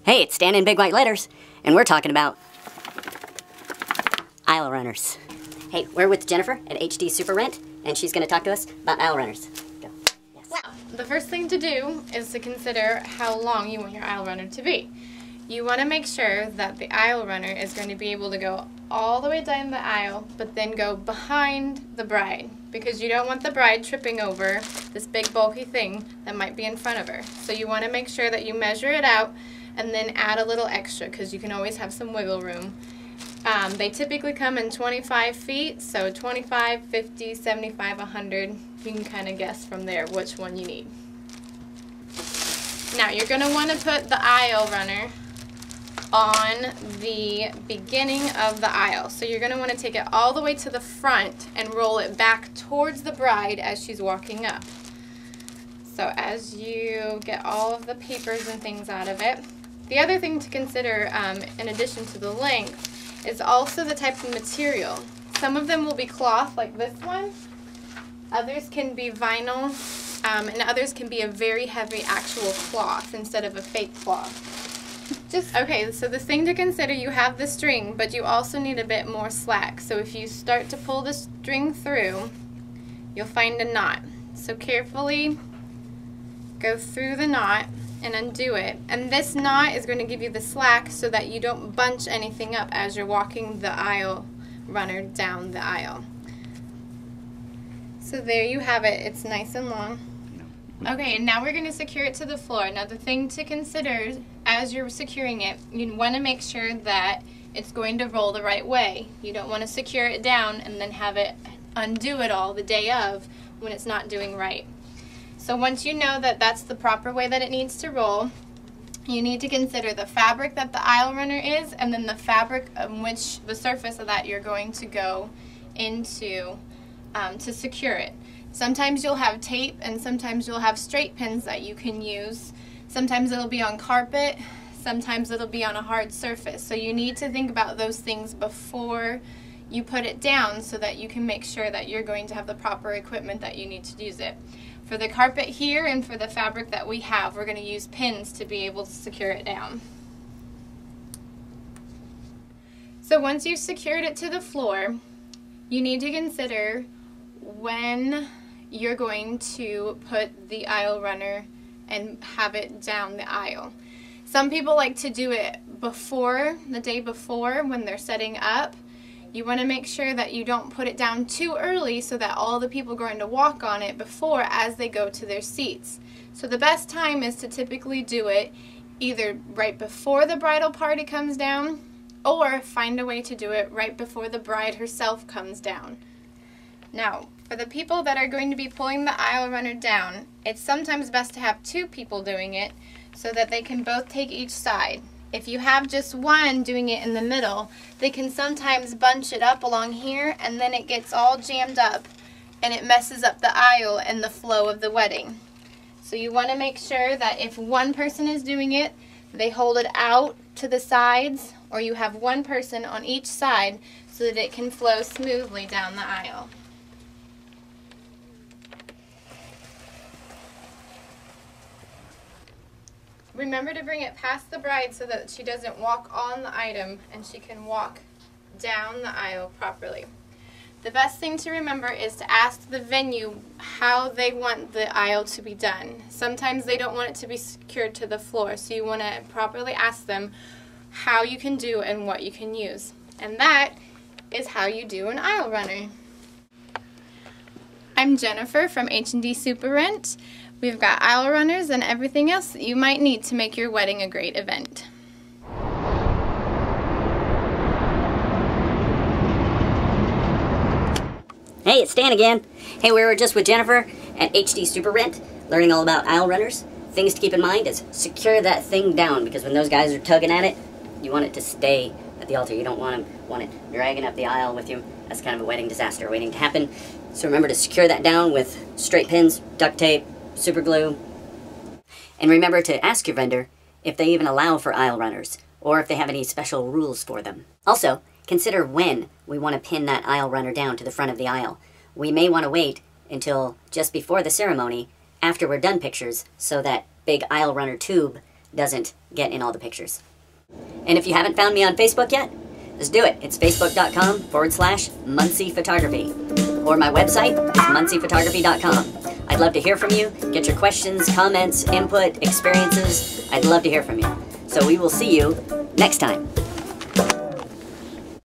Hey, it's Stan in big white letters, and we're talking about aisle runners. Hey, we're with Jennifer at HD Superrent, and she's going to talk to us about aisle runners. Go. Yes. Well, the first thing to do is to consider how long you want your aisle runner to be. You want to make sure that the aisle runner is going to be able to go all the way down the aisle, but then go behind the bride, because you don't want the bride tripping over this big bulky thing that might be in front of her. So you want to make sure that you measure it out and then add a little extra, because you can always have some wiggle room. They typically come in 25 feet, so 25, 50, 75, 100. You can kind of guess from there which one you need. Now you're going to want to put the aisle runner on the beginning of the aisle. So you're going to want to take it all the way to the front and roll it back towards the bride as she's walking up. So as you get all of the papers and things out of it, the other thing to consider in addition to the length is also the type of material. Some of them will be cloth like this one, others can be vinyl, and others can be a very heavy actual cloth instead of a fake cloth. Okay, so the thing to consider, you have the string, but you also need a bit more slack. So if you start to pull the string through, you'll find a knot. So carefully go through the knot and undo it. And this knot is going to give you the slack so that you don't bunch anything up as you're walking the aisle runner down the aisle. So there you have it. It's nice and long. Okay, and now we're going to secure it to the floor. Now the thing to consider as you're securing it, you want to make sure that it's going to roll the right way. You don't want to secure it down and then have it undo it all the day of when it's not doing right. So once you know that that's the proper way that it needs to roll, you need to consider the fabric that the aisle runner is, and then the fabric on which the surface of that you're going to go into to secure it. Sometimes you'll have tape and sometimes you'll have straight pins that you can use. Sometimes it'll be on carpet, sometimes it'll be on a hard surface. So you need to think about those things before you put it down so that you can make sure that you're going to have the proper equipment that you need to use it. For the carpet here and for the fabric that we have, we're going to use pins to be able to secure it down. So once you've secured it to the floor, you need to consider when you're going to put the aisle runner and have it down the aisle. Some people like to do it before, the day before when they're setting up. You want to make sure that you don't put it down too early so that all the people are going to walk on it before as they go to their seats. So the best time is to typically do it either right before the bridal party comes down, or find a way to do it right before the bride herself comes down. Now, for the people that are going to be pulling the aisle runner down, it's sometimes best to have two people doing it so that they can both take each side. If you have just one doing it in the middle, they can sometimes bunch it up along here and then it gets all jammed up and it messes up the aisle and the flow of the wedding. So you want to make sure that if one person is doing it, they hold it out to the sides, or you have one person on each side so that it can flow smoothly down the aisle. Remember to bring it past the bride so that she doesn't walk on the item and she can walk down the aisle properly. The best thing to remember is to ask the venue how they want the aisle to be done. Sometimes they don't want it to be secured to the floor, so you want to properly ask them how you can do and what you can use. And that is how you do an aisle runner. I'm Jennifer from HD Superrent. We've got aisle runners and everything else that you might need to make your wedding a great event. Hey, it's Stan again. Hey, we were just with Jennifer at HD Superrent, learning all about aisle runners. Things to keep in mind is secure that thing down, because when those guys are tugging at it, you want it to stay at the altar. You don't want it dragging up the aisle with you. That's kind of a wedding disaster waiting to happen. So remember to secure that down with straight pins, duct tape, super glue. And remember to ask your vendor if they even allow for aisle runners, or if they have any special rules for them. Also, consider when we want to pin that aisle runner down to the front of the aisle. We may want to wait until just before the ceremony, after we're done pictures, so that big aisle runner tube doesn't get in all the pictures. And if you haven't found me on Facebook yet, just do it. It's facebook.com/Muncie Photography. Or my website is munciephotography.com. I'd love to hear from you. Get your questions, comments, input, experiences. I'd love to hear from you. So we will see you next time.